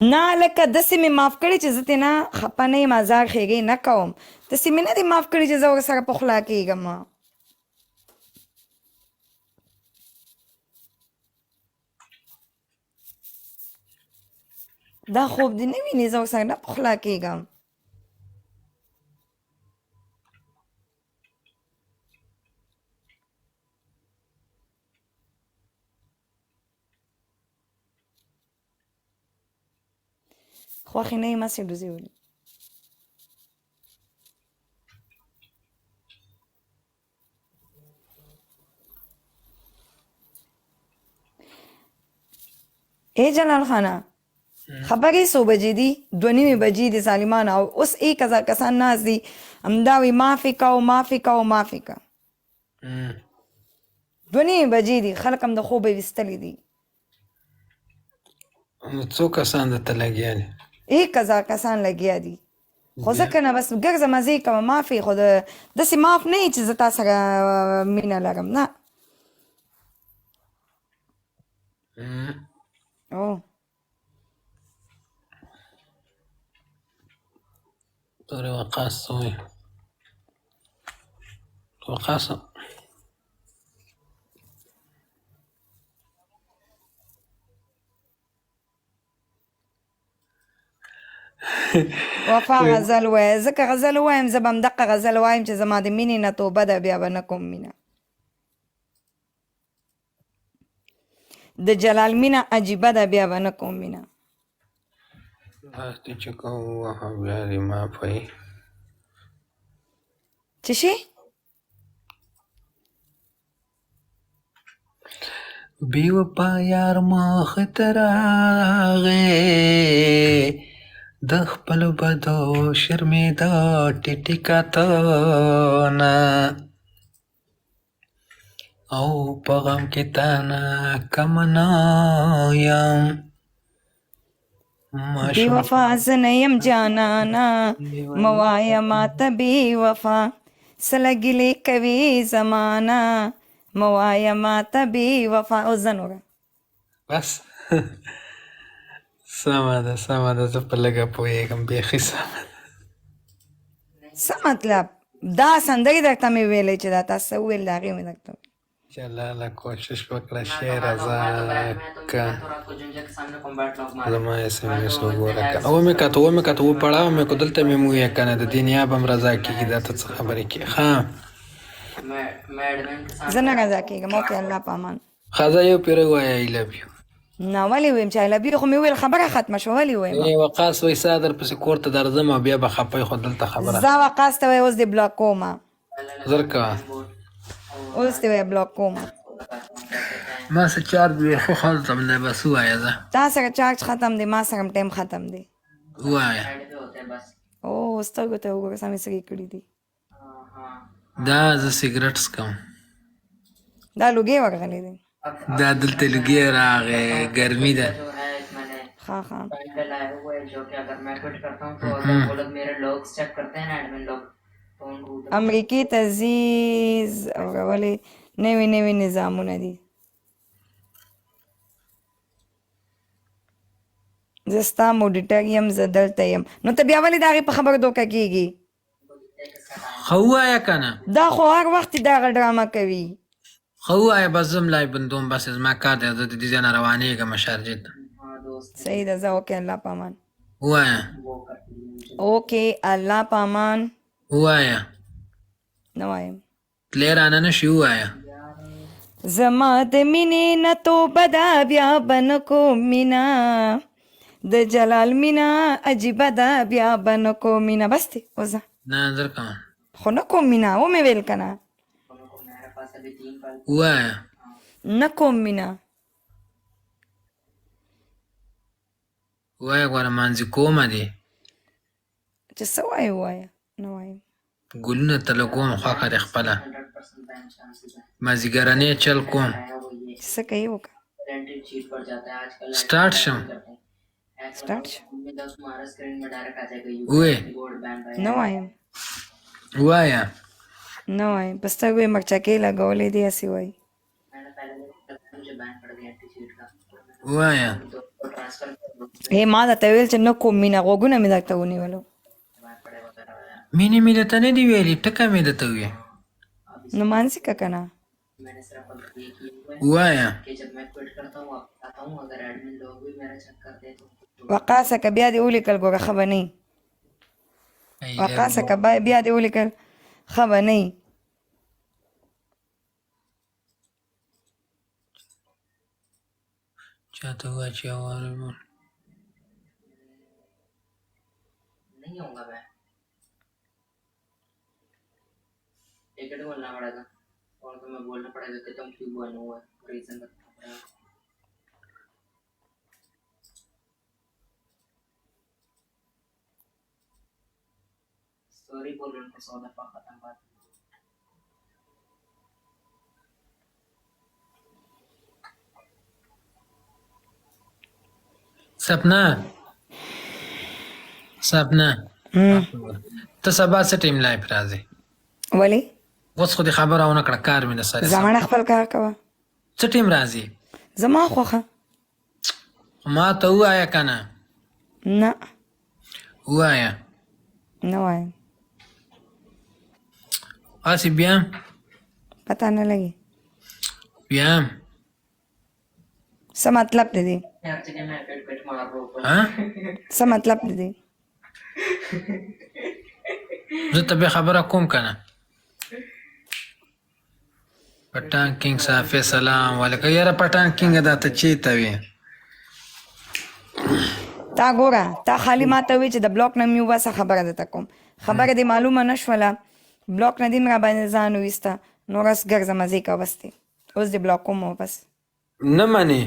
نه لکه داسې مې معاف کړي چې زه ترې نه خفه نه یم ازار ښېګې نه کوم داسې مې نه دي معاف کړي چې زه ورسره په خوله کېږم دا خوب دې نه وینې زه ورسره نه په خوله کېږم خوښې نه یم هسې ډوزې ولي ای جلال خانه خبرې څو بجې دي 2:30 بجې دي ظالمانه او اوس 1000 کسان ناست دي همدا وي معافې کوه معافې کوه معافې کوه 2:30 بجې دي خلک هم د خوبه ویستلي دي نو څو کسان درته لګیا دي 1000 کسان لګیا دي خو ځکه نه بس ګرځه مزې کوه معافې خو داسې معاف نه یي چې زه تا سره مینه لرم نه او پورې وقاص څه وایي وقاص وفا غزل وایه ځکه غزل وایم زه به همدقه غزل وایم چې زما د مینې نه توبه ده بیا به نه کوم مینه د جلال مینه عجیبه ده بیا به نه کوم مینه لاس دې چې کوم ووهه بیا دې معافوي څه شي بې وفا یار مخې ته راغی د خپلو بدو شرمېده ټیټې کتنه او په غم کې تا نه کمه نه یم بې وفا زه نه یم جانانه مه وایه ماته بې وفا سله ګیلې کوي زمانه مه وایه ماته بې وفا اوس ځه نوره بس سمه ده زه په لږه پوهېږم بیخي سمه ده څه مطلب دا سندرې درته مې ویلی چې دا تاسو وویل د هغې مې درته جلاله کوشش وکړه شعر ازا که زما SMS وګوره که ومې کته وپړاوه مې کو دلته مې مویه که نه د دې نیاب هم رضا کېږي دا ته څه خبرې کې ښه زه نه رضا کېږم اوکې الله په امان ښځه یو پیره ووایه I love you نه ولې ویم چې لبي خو مې ویل خبره ختمه شوه ولې ویم وقاص وایي ستا درپسې کور ته درځم او بیا به خفه خو دلته خبره زه وقاص ته وایي اوس دې بلاک کومه زر کوه اوس دې وایي بلاک کومه ما څه چارج وي خو ختم دی بس ووایه زه تا سره چارج ختم دی ما سره ټایم ختم دی ووایه او سترګو ته وګوره سمې سرې کړي دي دا زه سګرټ څکم دا لوګې ورغلی دی دا دلته لوګي راغی ګرمي ده ها ها امریکې ته ځي ولې نوي نظامونه دي زه ستا موډیټر یم زه دلته یم نو ته بیا ولې د هغې په خبرو دوکه کېږي ښه ووایه که نه دا خو هر وخت دغه ډرامه کوي ښه ووایه بس زم لای بندوم بس زما کار دی زه د دې ځای نه روانېږم شارجې ته صحیح ده زه اوکې الله په امان ووایه اوکې الله په امان ووایه نه وایم تللی رانه نه شي ووایه زما د مینې نه توبه ده بیا به نه کوم مینه د جلال مینه عجیبه ده بیا به نه کوم مینه بس دی اوس ځه نه زر کوم خو نه کوم مینه ومې ویل که نه ووایه نه کوم مینه ووایه غوره مانځي کومه دي چې څه وایې ووایه نه وایم ګلونه ته لګوم خوښه دې خپله مازدیګرنی چل کوم چې څه کوي وکړه سټارټ شم سټارټ شو ووایه نه وایم ووایه نه وایم په سترګو یې مرچکې لګولې دي هسې وایي ووایه ما درته ویل چې نه کوم مینه غوږونه مې درته ونیولو مینې مې درته نه دي ویلي ټکه مې درته وویې نو مانځي که که نه ووایه وقاسه که بیا دې ولیکل ګوره ښه به نه وقاسه که بیا دې ولیکل ښه به نه چاته ووایه چې اواره مور नहीं होगा मैं टिकट बोलना पड़ेगा और तो मैं बोलना पड़ेगा कि तुम क्यों बोल हुआ रीजन बताना पड़ेगा सॉरी बोल उनको 100 दफा खत्म बात سپنا ته سبا څه ټیم لایف راځي ولې اوس خو دې خبره ونه کړه کار مې د سره زمانه خپل کار کوه څه ټیم راځي زما خوښه ما ته ووایه که نه نه ووایه نه وایم هسې بیا پته نه لګي بیا څه مطلب دی دی यार चलिए मैं पेट पेट मार रहा हूँ ها څه مطلب دی دی زه ته بیا خبره کوم که نه پټان کینګ صافي سلام وعلیکم یاره پټان کینګ دا ته چېرته وې تا ګوره تا خالي ما ته وی چې د بلاک نه مې وباسه خبره درته کوم خبره دې معلومه نه شوله بلاک نه دې مې راباندې ځان وویسته نو رس ګرځه مزې کوه بس دی اوس دې بلاک کوم بس نه منې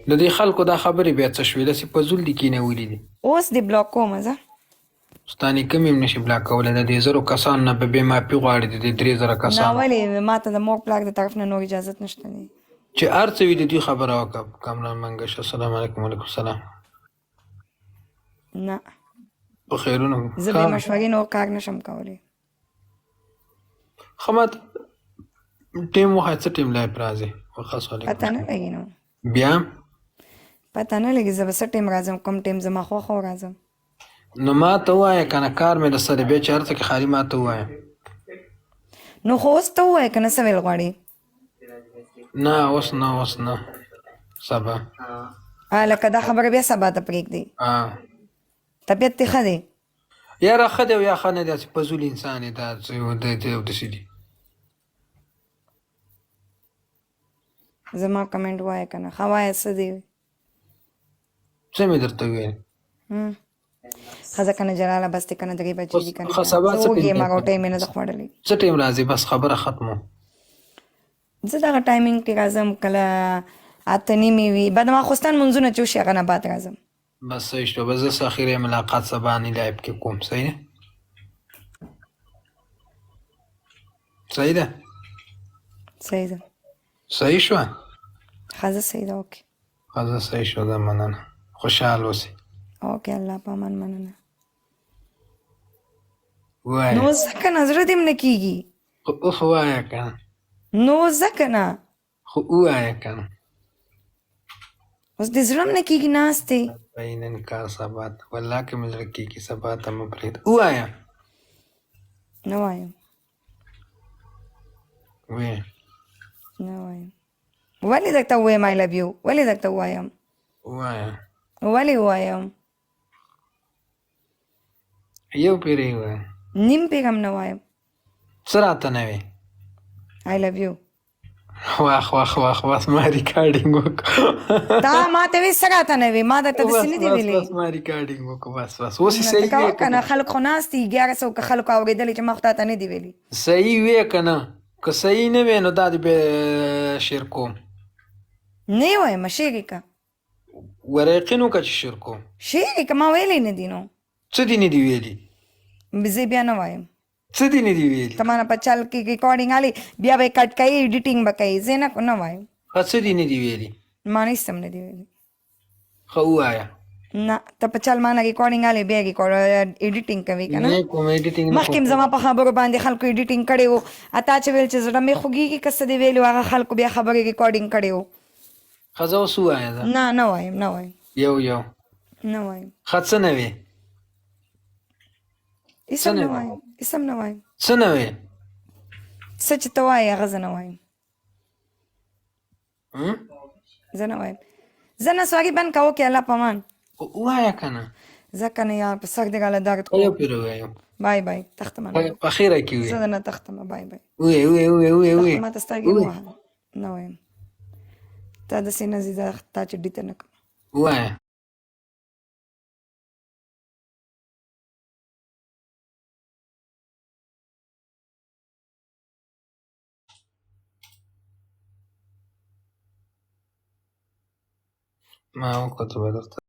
د دې خلکو دا خبرې بیا څه شوې داسې په زول دي کېنولي دي اوس دې بلاک کوم زه ستا نیکه مې هم نشي بلاک کولی د دې زرو کسانو نه به بې معافي غواړي د دې 3000 نه کسانو ولې ما ته د مور پلاک د طرف نه نور اجازت نشته دی چې هر څه وي د دوی خبره وکړه کامران منګش السلام علیکم وعلیکم السلام نه په خیرونه زه بې مشورې نور کار نشم کولی ښه ما ټیم وښایه څه ټیم لایف راځي خاص علیکم پته نه لګي نو بیا پته نه لګي زه به څه ټیم راځم کوم ټیم زما خوښه راځم نو ما ته ووایه که نه کار مې د سره بیا چې هر څه کې خالي ما ته ووایه نو خو اوس ته ووایه که نه څه ویل غواړې نه اوس نه سبا لکه دا خبره بیا سبا ته پرېږدي طبیعت دې ښه دی یاره ښه دی او یا ښه نه دی هسې فضول انسان یې دا داسې دي زما کمنټ وایه که نه ښه وایه څه دی څه مې درته وویل ښځه که نه جلاله بس دی که نه 3 بجې دي که نه ښه سبا څه وږې ټیم ما روټۍ مې نه ده خوړلې څه ټیم راځي بس خبره ختمه زه دغه ټایمینګ کې راځم کله 8:30 وي بعد ماخوستن منځونه چې وشي هغه نه بعد راځم بس صحیح شو بس زه اخیری ملاقات سبا نه لایب کې کوم صحیح ده صحیح ده صحیح ده صحیح شو ښځه صحیح ده اوکې خزه صحیح شو ده مننه خوشحال اوسې اوکې الله پامان مننه وایه نو ځکه نه زړه دې م نه کېږي خو اوف وایه که نه نو ځکه نه خو ووایه که نه اوس دې زړه م نه کېږي ناستې وایي نن کار سبا ته والله که مې زړه کېږي سبا ته مه پرېږده ووایه نه وایم وایه نه وایم ولې درته ووایم آی لভ یو ولې درته ووایم وایه ولې ووایم یو پیری وایه نیم پیغام نه وایم څه راته نه وی آی لভ یو واخ بس ما ریکارډینګ وکړه دا ما ته وی څه راته نه وي ما درته داسې نه دي ویلي بس ما ریکارډینګ وکړه بس اوس یې صحیح کوه وی که نه خلک خو ناست دي 1100 که خلکو اورېدلې چې ما خو تا ته نه دي ویلي صحیح وی که نه که صحیح نه وی نو دا دې به شیر کوم نه یې وایم شعر که ور یقین وکړه چې شیر کوم شعر که ما ویلی نه دي نو څه دې نه دي ویلي زه بیا نه وایم څه دې نه دي ویلي ته مانه په چل کې ریکارډینګ حالې بیا به یې کټ کوي ایډیټینګ به کوي زه نه وایم څه دې نه دي ویلي ما نه هېڅ هم نه دي ویلي ښه ووایه نه ته په چل مانه ریکارډینګ حالې بیا ایډیټینګ کوي که نه نه کوم ایډیټینګ نه مخکې زما په خبرو باندې خلکو ایډیټینګ کړی و اتا چې ویل چې زړه مې خوږېږي که څه دې ویلي و هغه خلکو بیا خبرې ریکارډینګ کړی و ښځه اوس ووایه نه وایم یو نه وایم. ښه څه نه وي اسم نه نه وي وایم. اسم نه وایم. څه نه وي څه چې ته وایې هغه زه نه وایم. هم؟ زه نه وایم. زه نسواری بند کا اوکے اللہ پامان. وایه که نه زه کنه یار په سر دې غاله درد یو کو. پرې ووایو بای بای تختم نه. په اخیره کې زه وي نه تختم. بای بای. وې تختم ته سترګې مه وهه. نه وایم. تا داسې نه ځي زه تا چډي ته نه کړم. وایه ما وکړه ته به درته